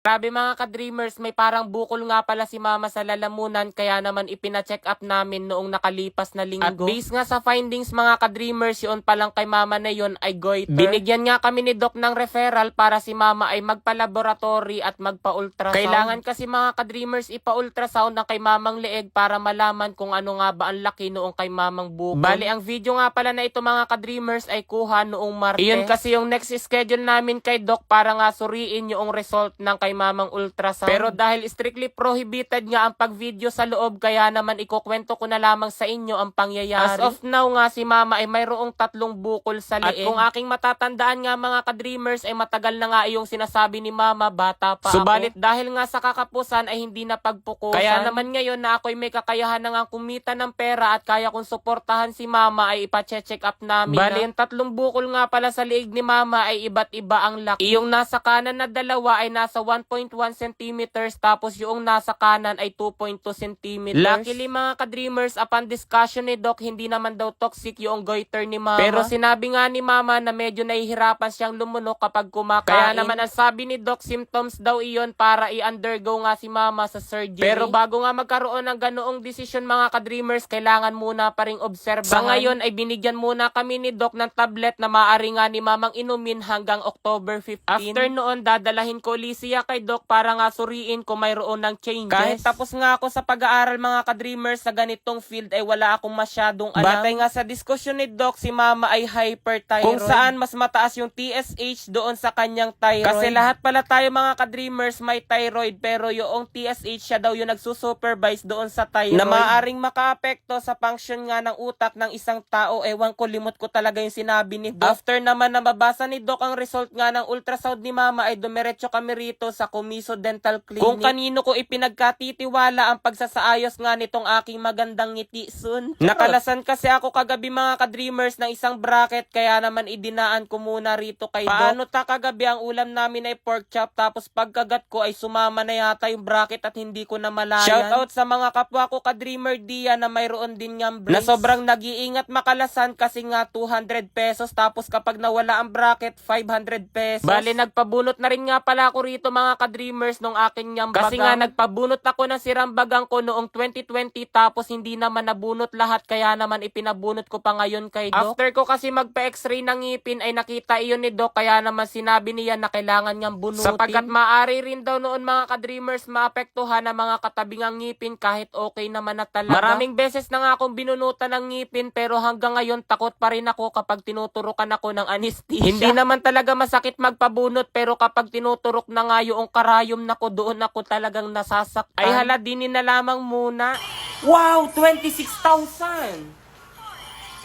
Grabe mga ka-dreamers, may parang bukol nga pala si mama sa lalamunan kaya naman ipina-check up namin noong nakalipas na linggo. At based nga sa findings mga ka-dreamers, yun palang kay mama na yun ay goiter. Binigyan nga kami ni doc ng referral para si mama ay magpa-laboratory at magpa-ultrasound. Kailangan kasi mga ka-dreamers ipa-ultrasound ng kay mamang leeg para malaman kung ano nga ba ang laki noong kay mamang bukol. Bali, ang video nga pala na ito mga ka-dreamers ay kuha noong Martes. Iyon kasi yung next schedule namin kay doc para nga suriin yung result ng kay mamang ultrasound. Pero dahil strictly prohibited nga ang pag-video sa loob, kaya naman ikukwento ko na lamang sa inyo ang pangyayari. As of now nga si mama ay mayroong 3 bukol sa leeg. At kung aking matatandaan nga mga ka-dreamers ay matagal na nga yung sinasabi ni mama, bata pa Subalit dahil nga sa kakapusan ay hindi na pagpukusan. Kaya naman ngayon na ako'y may kakayahan na nga kumita ng pera at kaya kong suportahan si mama ay ipa-check up namin. Bali, yung 3 bukol nga pala sa leeg ni mama ay iba't iba ang laki. Yung nasa kanan na 2 ay nasa 1.1 centimeters tapos yung nasa kanan ay 2.2 centimeters. Luckily mga ka-dreamers, upon discussion ni doc, hindi naman daw toxic yung goiter ni mama. Pero sinabi nga ni mama na medyo nahihirapan siyang lumunok kapag kumakain. Kaya naman ang sabi ni doc, symptoms daw iyon para i-undergo nga si mama sa surgery. Pero bago nga magkaroon ng ganoong desisyon mga ka-dreamers, kailangan muna pa ring obserbahan. Sa ngayon ay binigyan muna kami ni doc ng tablet na maaari nga ni mamang inumin hanggang October 15. After noon, dadalahin ko siya kay doc para nga suriin kung mayroon ng changes. Kahit tapos nga ako sa pag-aaral mga ka-dreamers sa ganitong field ay wala akong masyadong alam. Batay nga sa diskusyon ni doc, si mama ay hyperthyroid. Kung saan mas mataas yung TSH doon sa kanyang thyroid. Kasi lahat pala tayo mga ka-dreamers may thyroid, pero yung TSH siya daw yung nagsusupervise doon sa thyroid. Na maaaring makaapekto sa function nga ng utak ng isang tao. Ewan ko, limot ko talaga yung sinabi ni doc. After naman na mabasa ni doc ang result nga ng ultrasound ni mama ay dumiretso kami rito sa Comiso Dental Clinic. Kung kanino ko ipinagkatitiwala ang pagsasaayos nga nitong aking magandang ngiti soon. Nakalasan kasi ako kagabi mga ka-dreamers ng isang bracket, kaya naman idinaan ko muna rito kay doc. Paano ta kagabi ang ulam namin ay pork chop, tapos pagkagat ko ay sumama na yata yung bracket at hindi ko na malayan. Shoutout sa mga kapwa ko ka-dreamer diyan na mayroon din nga brace. Na sobrang nag-iingat makalasan kasi nga 200 pesos, tapos kapag nawala ang bracket 500 pesos. Bali, nagpabunot na rin nga pala ako rito mga ka-dreamers nung aking nyambagang. Kasi nga nagpabunot ako ng sirambagang ko noong 2020 tapos hindi naman nabunot lahat, kaya naman ipinabunot ko pa ngayon kay doc. After ko kasi magpa-x-ray ng ngipin ay nakita iyon ni doc, kaya naman sinabi niya na kailangan niyang bunutin. Sapagkat maaari rin daw noon mga ka-dreamers maapektuhan ang mga katabingang ngipin kahit okay naman na talaga. Maraming beses na nga akong binunutan ng ngipin pero hanggang ngayon takot pa rin ako kapag tinuturukan ako ng anesthesia. Hindi naman talaga masakit magpabunot, pero kapag tinuturok na nga yung karayom nako, doon ako talagang nasasaktan. Ay hala, dinin na lamang muna. Wow! 26,000!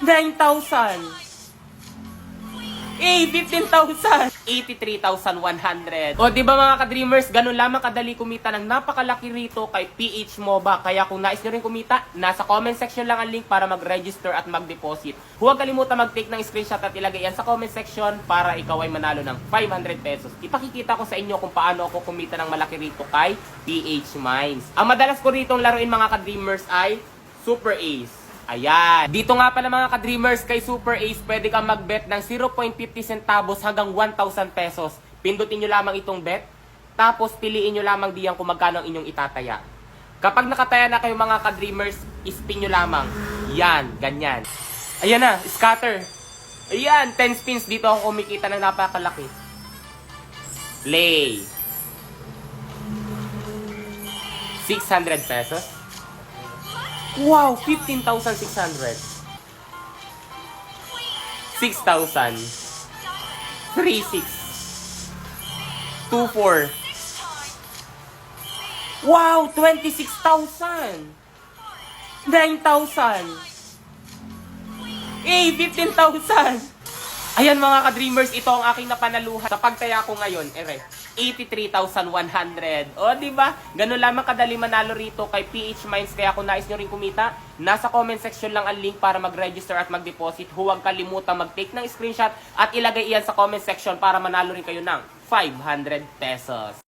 9,000! 15,000! 83,100. O diba mga ka-dreamers, ganun lamang kadali kumita ng napakalaki rito kay PH MOBA. Kaya kung nais nyo rin kumita, nasa comment section lang ang link para mag-register at mag-deposit. Huwag kalimutan mag-take ng screenshot at ilagay yan sa comment section para ikaw ay manalo ng 500 pesos. Ipakikita ko sa inyo kung paano ako kumita ng malaki rito kay PH Mines. Ang madalas ko ritong laruin mga ka-dreamers ay Super Ace. Ayan. Dito nga pala mga ka-dreamers, kay Super Ace, pwede kang mag-bet ng 0.50 centavos hanggang 1,000 pesos. Pindutin nyo lamang itong bet, tapos piliin nyo lamang diyan kung magkano ang inyong itataya. Kapag nakataya na kayo mga ka-dreamers, spin nyo lamang. Yan, ganyan. Ayan na, scatter. Ayan, 10 spins. Dito ako kumikita ng napakalaki. Play. 600 pesos. Wow, 15,600. 6,000. 3,600. 2,400. Wow, 26,000. 9,000. 15,000. Ayan mga ka-dreamers, ito ang aking napanaluhan sa pagtaya ko ngayon. 83,100. O, diba? Ganun lamang kadali manalo rito kay PH Mines. Kaya kung nais nyo rin kumita, nasa comment section lang ang link para mag-register at mag-deposit. Huwag kalimutan mag-take ng screenshot at ilagay iyan sa comment section para manalo rin kayo ng 500 pesos.